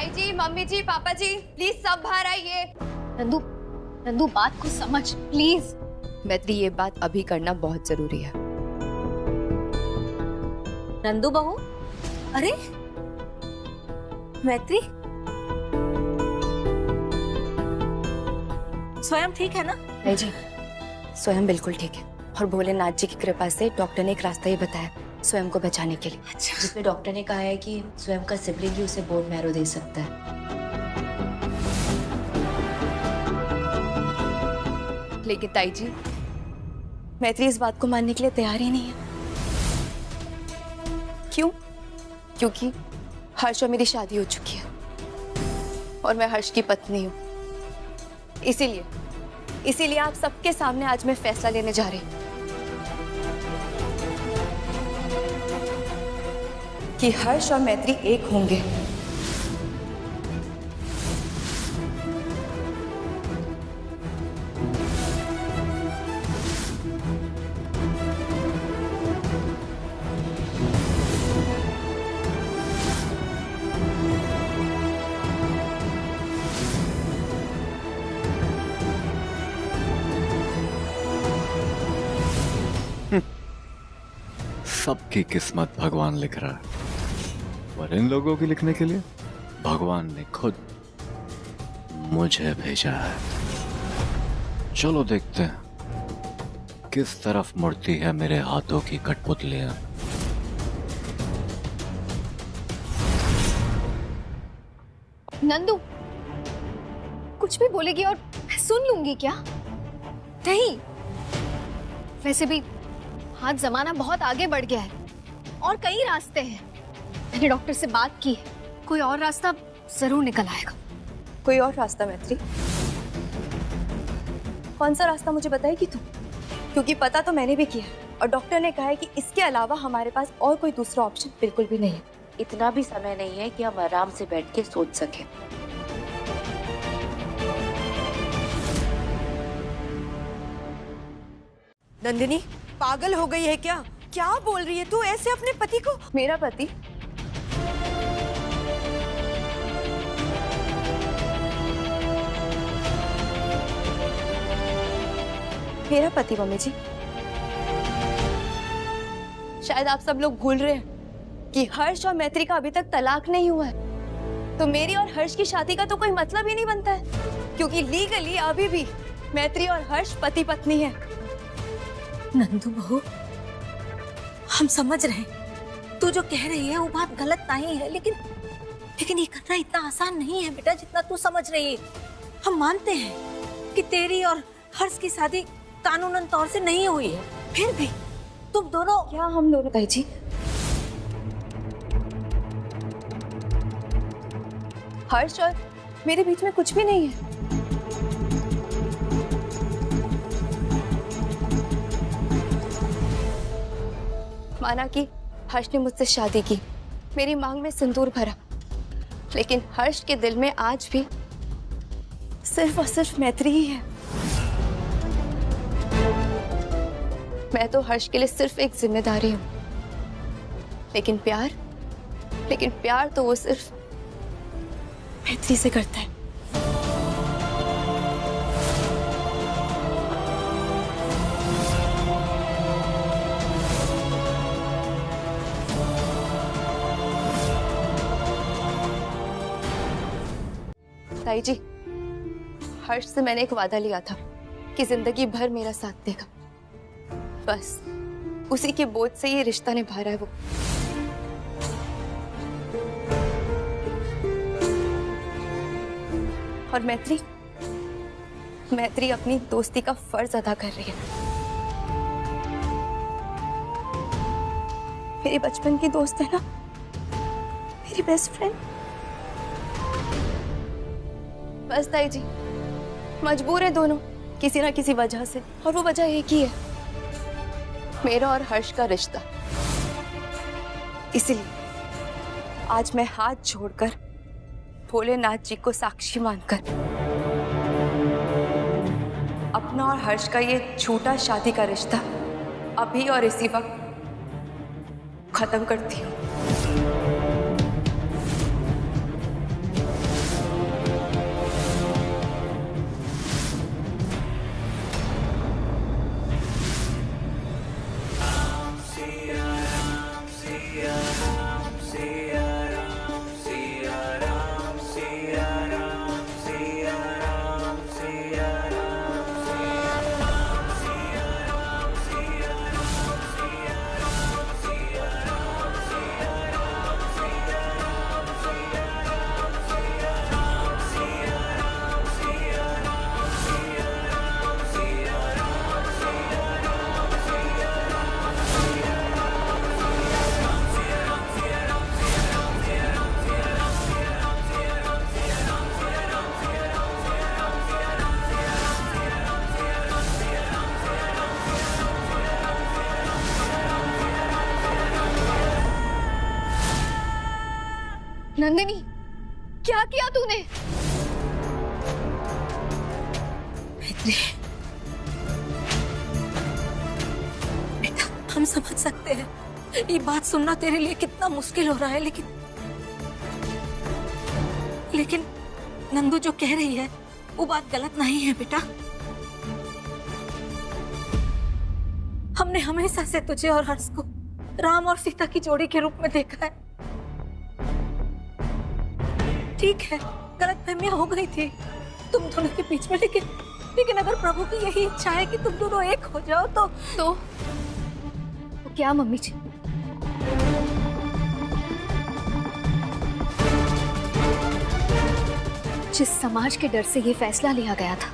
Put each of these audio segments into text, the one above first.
ताई जी, मम्मी जी, पापा जी, प्लीज सब बाहर आइए। नंदू, नंदू बात को समझ प्लीज। मैत्री, ये बात अभी करना बहुत जरूरी है। नंदू बहू, अरे मैत्री, स्वयं ठीक है ना? ताई जी, स्वयं बिल्कुल ठीक है और भोलेनाथ जी की कृपा से डॉक्टर ने एक रास्ता ही बताया स्वयं को बचाने के लिए। अच्छा, जिसमें डॉक्टर ने कहा है कि स्वयं का सिबलिंग ही उसे बोन मैरो दे सकता है। लेकिन ताई जी, मैत्री इस बात को मानने के लिए तैयार ही नहीं है। क्यों? क्योंकि हर्ष और मेरी शादी हो चुकी है और मैं हर्ष की पत्नी हूँ। इसीलिए आप सबके सामने आज मैं फैसला लेने जा रही हूँ कि हर्ष और मैत्री एक होंगे। सबकी किस्मत भगवान लिख रहा है, पर इन लोगों की लिखने के लिए भगवान ने खुद मुझे भेजा है। चलो देखते हैं किस तरफ मुड़ती है मेरे हाथों की कठपुतलियां। नंदू कुछ भी बोलेगी और मैं सुन लूंगी क्या? नहीं, वैसे भी आज जमाना बहुत आगे बढ़ गया है और कई रास्ते हैं। मैंने डॉक्टर से बात की है, कोई और रास्ता जरूर निकल आएगा। कोई और रास्ता मैत्री? कौन सा रास्ता मुझे बताएगी तुम? क्योंकि पता तो मैंने भी किया और डॉक्टर ने कहा है कि इसके अलावा हमारे पास और कोई दूसरा ऑप्शन बिल्कुल भी नहीं है। इतना भी समय नहीं है कि हम आराम से बैठ के सोच सकें। नंदिनी, पागल हो गई है क्या? क्या बोल रही है तू ऐसे अपने पति को? मेरा पति? मेरा पति मम्मी जी? शायद आप सब लोग भूल रहे हैं कि हर्ष और मैत्री का अभी तक तलाक नहीं हुआ है, तो मेरी और हर्ष की शादी का तो कोई मतलब ही नहीं बनता है, क्योंकि लीगली अभी भी मैत्री और हर्ष पति पत्नी है। नंदू बहू, हम समझ रहे हैं तू जो कह रही है वो बात गलत नहीं है, लेकिन ये करना इतना आसान नहीं है बेटा जितना तू समझ रही है। हम मानते हैं कि तेरी और हर्ष की शादी कानूनन तौर से नहीं हुई है, फिर भी तुम दोनों। क्या हम दोनों? ताई जी, हर्ष और मेरे बीच में कुछ भी नहीं है। माना कि हर्ष ने मुझसे शादी की, मेरी मांग में सिंदूर भरा, लेकिन हर्ष के दिल में आज भी सिर्फ और सिर्फ मैत्री ही है। मैं तो हर्ष के लिए सिर्फ एक जिम्मेदारी हूं, लेकिन प्यार तो वो सिर्फ मैत्री से करता है। ताई जी, हर्ष से मैंने एक वादा लिया था कि जिंदगी भर मेरा साथ देगा। बस उसी के बोझ से ये रिश्ता निभा रहा है वो। और मैत्री अपनी दोस्ती का फर्ज अदा कर रही है। मेरी बचपन की दोस्त है ना, मेरी बेस्ट फ्रेंड। बस ताई जी, मजबूर है दोनों किसी ना किसी वजह से, और वो वजह एक ही है, मेरा और हर्ष का रिश्ता। इसलिए आज मैं हाथ जोड़कर भोलेनाथ जी को साक्षी मानकर अपना और हर्ष का ये झूठा शादी का रिश्ता अभी और इसी वक्त खत्म करती हूँ। नंदिनी, क्या किया तूने? मैत्री, बेटा हम समझ सकते हैं ये बात सुनना तेरे लिए कितना मुश्किल हो रहा है, लेकिन नंदू जो कह रही है वो बात गलत नहीं है बेटा। हमने हमेशा से तुझे और हर्ष को राम और सीता की जोड़ी के रूप में देखा है। ठीक है, गलतफहमियां हो गई थी तुम दोनों के बीच में, लेकिन अगर प्रभु की यही इच्छा है कि तुम दोनों एक हो जाओ तो क्या मम्मी जी? जिस समाज के डर से ये फैसला लिया गया था,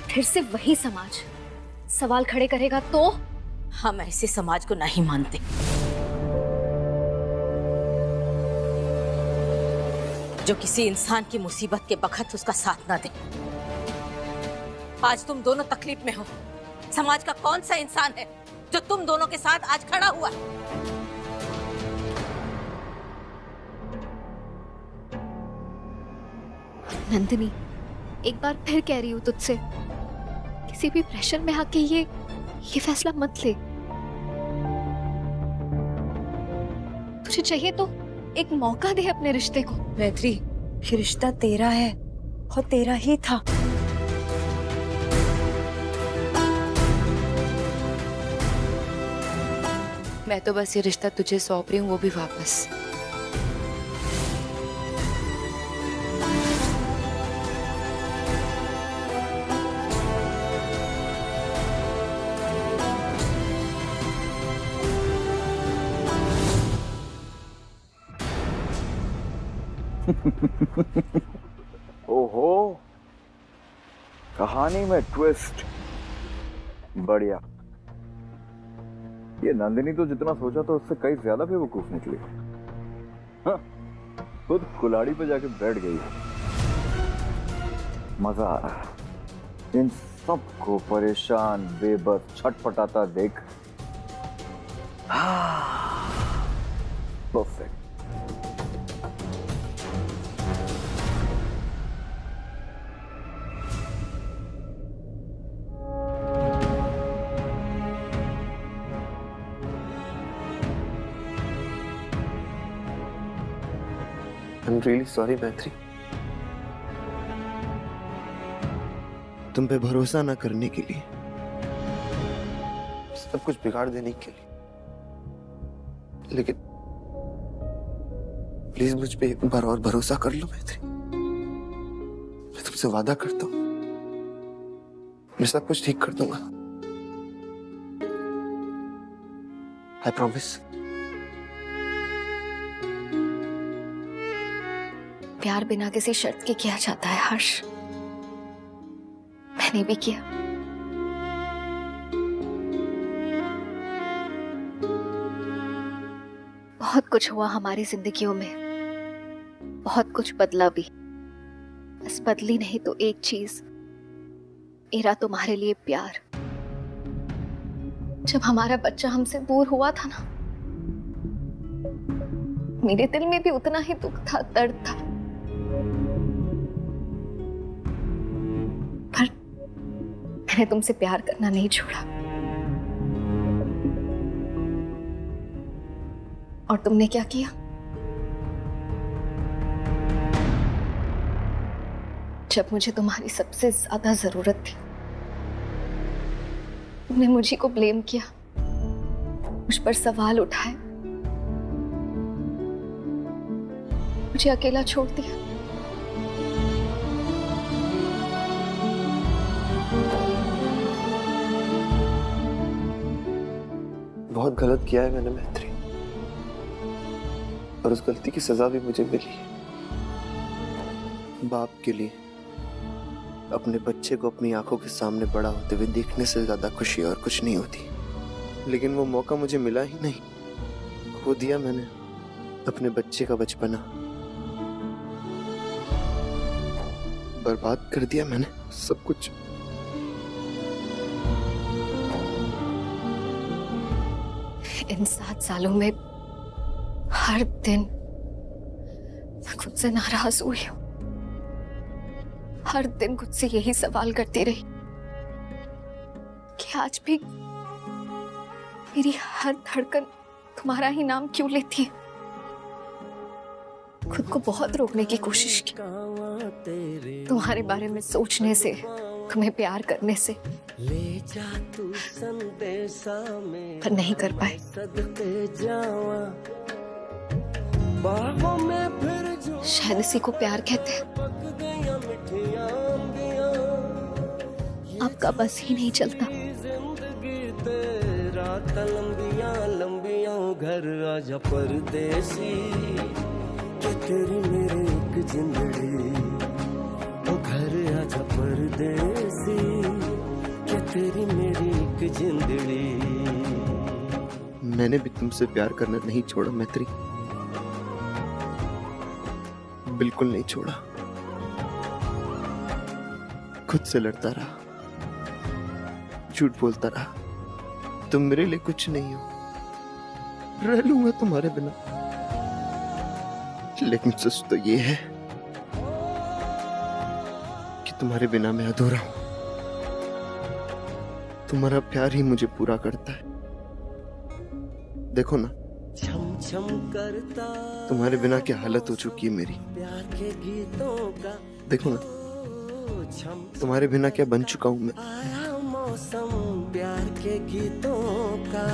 फिर से वही समाज सवाल खड़े करेगा तो? हम ऐसे समाज को नहीं मानते जो किसी इंसान की मुसीबत के बखत उसका साथ ना दे। आज तुम दोनों तकलीफ में हो, समाज का कौन सा इंसान है जो तुम दोनों के साथ आज खड़ा हुआ? नंदिनी, एक बार फिर कह रही हूँ तुझसे, किसी भी प्रेशर में आके ये फैसला मत ले। तुझे चाहिए तो एक मौका दे अपने रिश्ते को। मैत्री, ये रिश्ता तेरा है और तेरा ही था। मैं तो बस ये रिश्ता तुझे सौंप रही हूँ, वो भी वापस। ओहो, कहानी में ट्विस्ट बढ़िया। ये नंदिनी तो जितना सोचा था उससे कई ज्यादा बेवकूफ निकली। हाँ, खुद कुल्हाड़ी पे जाके बैठ गई। मजा आ रहा है इन सबको परेशान बेबस छटपटाता देख। परफेक्ट। I'm really sorry, मैत्री। तुम पे भरोसा ना करने के लिए, सब कुछ बिगाड़ देने के लिए, लेकिन प्लीज मुझ पे एक बार और भरोसा कर लो मैत्री। मैं तुमसे वादा करता हूँ, मैं सब कुछ ठीक कर दूंगा। I promise। प्यार बिना किसी शर्त के किया जाता है हर्ष। मैंने भी किया। बहुत कुछ हुआ हमारी जिंदगियों में, बहुत कुछ बदला भी। बस बदली नहीं तो एक चीज, मेरा तुम्हारे लिए प्यार। जब हमारा बच्चा हमसे दूर हुआ था ना, मेरे दिल में भी उतना ही दुख था, दर्द था। पर मैंने तुमसे प्यार करना नहीं छोड़ा। और तुमने क्या किया? जब मुझे तुम्हारी सबसे ज्यादा जरूरत थी, तुमने मुझे को ब्लेम किया, मुझ पर सवाल उठाए, मुझे अकेला छोड़ दिया। बहुत गलत किया है मैंने मैत्री, और उस गलती की सजा भी मुझे मिली है। बाप के लिए अपने बच्चे को अपनी आंखों के सामने बड़ा होते हुए देखने से ज्यादा खुशी और कुछ नहीं होती, लेकिन वो मौका मुझे मिला ही नहीं। खो दिया मैंने अपने बच्चे का बचपना, बर्बाद कर दिया मैंने सब कुछ। इन 7 सालों में हर दिन खुद से नाराज हुई हूँ। हर दिन खुद से यही सवाल करती रही कि आज भी मेरी हर धड़कन तुम्हारा ही नाम क्यों लेती है। खुद को बहुत रोकने की कोशिश की, तुम्हारे बारे में सोचने से, तुम्हें प्यार करने से, पर नहीं कर पाए। शायद इसी को प्यार कहते हैं। आपका बस ही नहीं चलता। लंबियां घर आजा परदेसी, कि तेरी मेरी एक जिंदड़ी, ओ घर आजा परदेसी, कि तेरी मेरी एक जिंदड़ी। मैंने भी तुमसे प्यार करना नहीं छोड़ा मैत्री, बिल्कुल नहीं छोड़ा। खुद से लड़ता रहा, झूठ बोलता रहा। तुम मेरे लिए कुछ नहीं हो, रह लूंगा तुम्हारे बिना, लेकिन सच तो ये है कि तुम्हारे बिना मैं अधूरा हूं। तुम्हारा प्यार ही मुझे पूरा करता है। देखो ना, छम छम करता तुम्हारे बिना क्या हालत हो चुकी है मेरी। प्यार के गीतों का, देखो ना, तुम्हारे बिना क्या बन चुका हूं मैं। आया मौसम प्यार के गीतों का,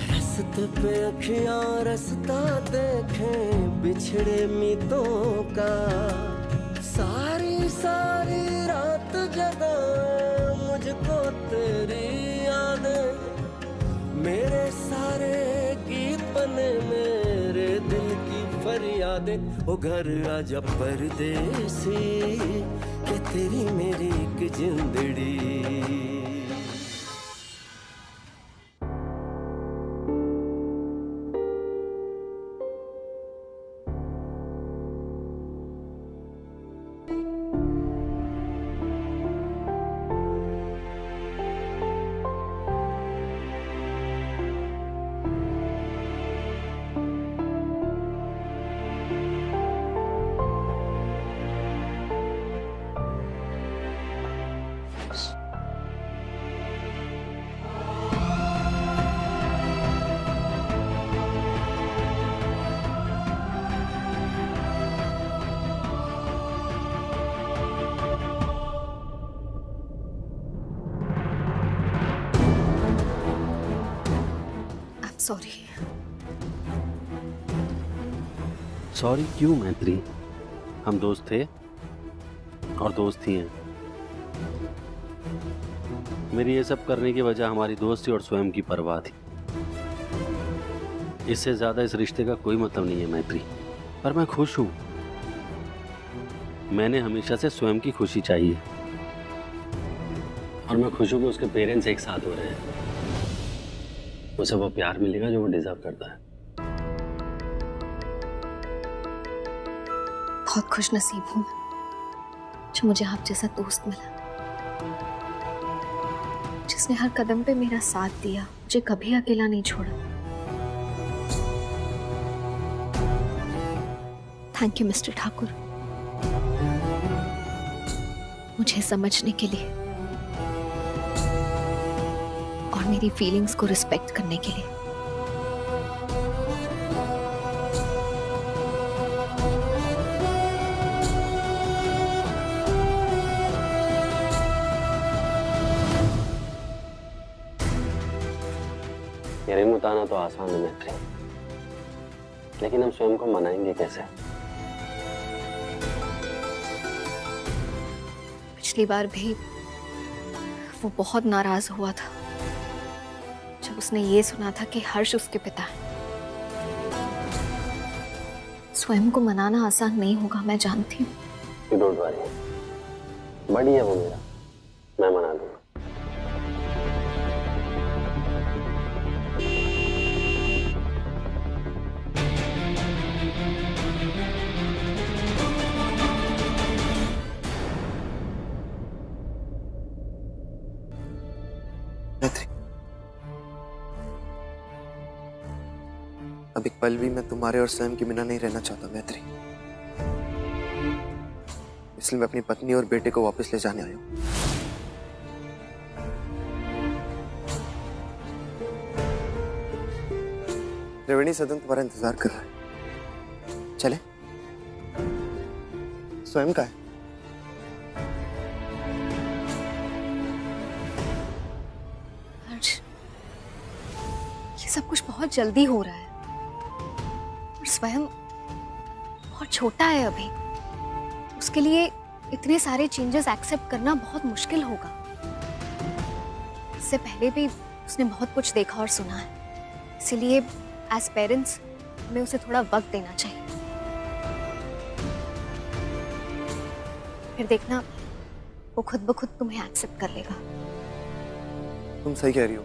रस्ते पे अखियां रस्ता देखें बिछड़े मीतों का। सारी सारी रात जगा मुझको तेरी यादें, मेरे सारे गीत बने मेरे दिल की फरियादें। ओ घर आजा परदेसी, कि तेरी मेरी एक जिंदड़ी। सॉरी। सॉरी क्यों मैत्री? हम दोस्त थे और दोस्त ही हैं। मेरी ये सब करने की वजह हमारी दोस्ती और स्वयं की परवाह थी। इससे ज्यादा इस रिश्ते का कोई मतलब नहीं है मैत्री। पर मैं खुश हूं। मैंने हमेशा से स्वयं की खुशी चाहिए और मैं खुश हूं कि उसके पेरेंट्स एक साथ हो रहे हैं। उसे वो प्यार मिलेगा जो वो डिजर्व करता है। बहुत खुश नसीब हूं जो मुझे आप जैसा दोस्त मिला, जिसने हर कदम पे मेरा साथ दिया, मुझे कभी अकेला नहीं छोड़ा। थैंक यू मिस्टर ठाकुर, मुझे समझने के लिए और मेरी फीलिंग्स को रिस्पेक्ट करने के लिए। रिंग उतारना तो आसान है मैत्री, लेकिन हम स्वयं को मनाएंगे कैसे? पिछली बार भी वो बहुत नाराज हुआ था जब उसने ये सुना था कि हर्ष उसके पिता है। स्वयं को मनाना आसान नहीं होगा, मैं जानती हूँ। डोंट वरी, बड़ी है वो मेरा, मैं मना लूंगा। अब एक पल भी मैं तुम्हारे और स्वयं के बिना नहीं रहना चाहता मैत्री। इसलिए मैं अपनी पत्नी और बेटे को वापस ले जाने आया हूँ। त्रिवेणी सदन तुम्हारा इंतजार कर रहा है, चले? स्वयं का है। हर्ष, ये सब कुछ बहुत जल्दी हो रहा है और स्वयं बहुत छोटा है अभी। उसके लिए इतने सारे चेंजेस एक्सेप्ट करना बहुत मुश्किल होगा। इससे पहले भी उसने बहुत कुछ देखा और सुना है, इसीलिए एज पेरेंट्स हमें उसे थोड़ा वक्त देना चाहिए। फिर देखना वो खुद ब खुद तुम्हें एक्सेप्ट कर लेगा। तुम सही कह रही हो,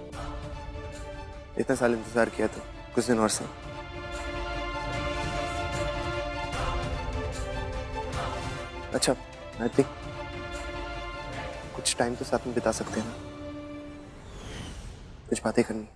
इतने साल इंतजार किया तो कुछ दिन और सही। अच्छा मैत्री, कुछ टाइम तो साथ में बिता सकते हैं ना, कुछ बातें करनी।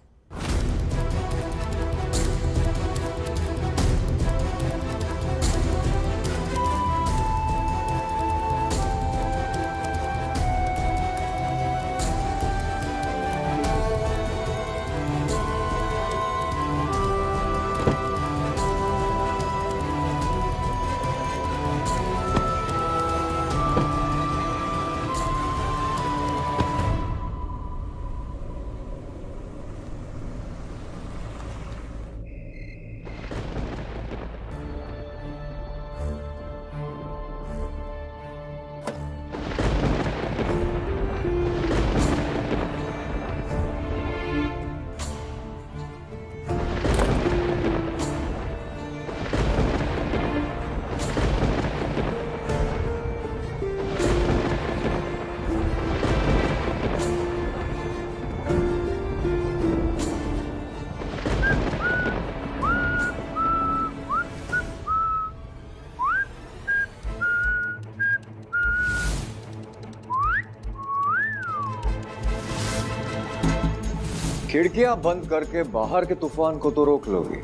खिड़कियां बंद करके बाहर के तूफान को तो रोक लोगी,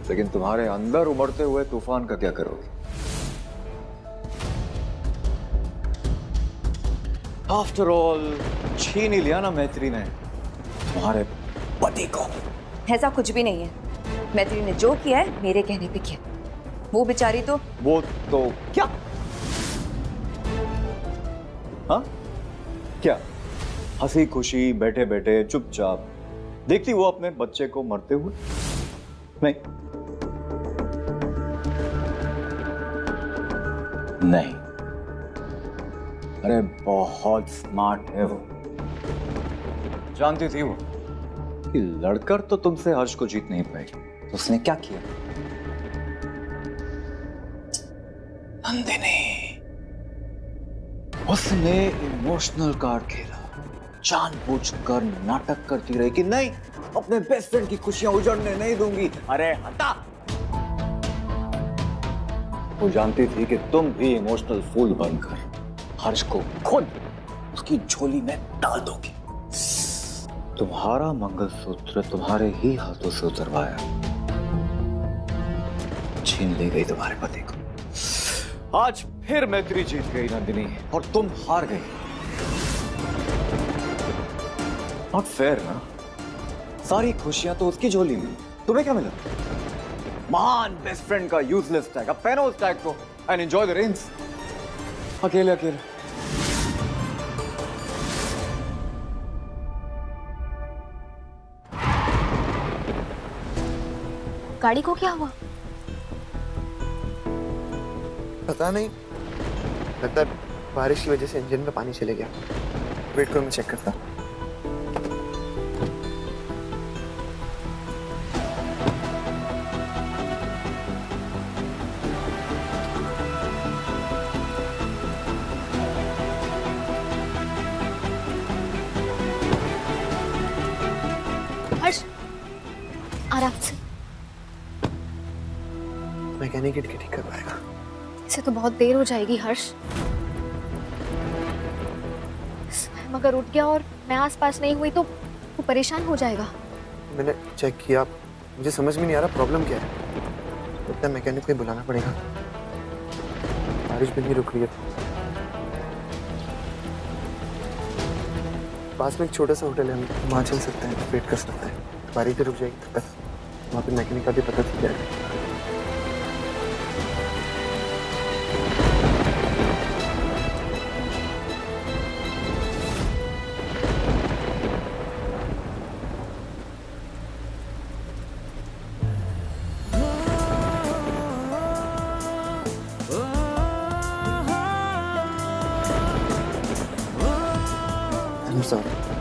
लेकिन तुम्हारे अंदर उमड़ते हुए तूफान का क्या करोगी? आफ्टर ऑल छीन ही लिया ना मैत्री ने तुम्हारे पति को। ऐसा कुछ भी नहीं है। मैत्री ने जो किया है मेरे कहने पे किया। वो बेचारी तो क्या? हाँ क्या? हंसी खुशी बैठे बैठे चुपचाप देखती वो अपने बच्चे को मरते हुए? नहीं नहीं, अरे बहुत स्मार्ट है वो। जानती थी वो कि लड़कर तो तुमसे हर्ष को जीत नहीं पाएगी, तो उसने क्या किया? नंदिनी, उसने इमोशनल कार्ड खेला, जानबूझकर नाटक करती रही कि नहीं, अपने बेस्ट फ्रेंड की खुशियां उजड़ने नहीं दूंगी। अरे हटा! वो जानती थी कि तुम भी इमोशनल फूल बनकर हर्ष को खुद उसकी झोली में डाल दोगी। तुम्हारा मंगलसूत्र तुम्हारे ही हाथों से उतरवाया, छीन ले गई तुम्हारे पति को। आज फिर मैत्री जीत गई नंदिनी, और तुम हार गई। नॉट फेयर ना? सारी खुशियां तो उसकी झोली में, तुम्हें क्या मिला? महान बेस्ट फ्रेंड का यूजलेस टैग। अब पहनो उस टैग को एंड एंजॉय द रेन्स। अकेले अकेले। गाड़ी को क्या हुआ? पता नहीं, लगता है बारिश की वजह से इंजन में पानी चले गया। वेट करो, मैं चेक करता। हर्ष, आराम से। मैकेनिक ठीक कर पाएगा। इसे तो बहुत देर हो जाएगी हर्ष। मगर उठ गया और मैं आसपास नहीं हुई तो वो परेशान हो जाएगा। मैंने चेक किया, मुझे समझ में नहीं आ रहा प्रॉब्लम क्या है। लगता है मैकेनिक को बुलाना पड़ेगा। बारिश भी नहीं रुक रही है। पास में एक छोटा सा होटल है, हम वहाँ चल सकते हैं, वेट कर सकते हैं। बारिश भी रुक जाएगी तब तक वहाँ पे मैकेनिक का भी पता चल जाएगा। I'm sorry.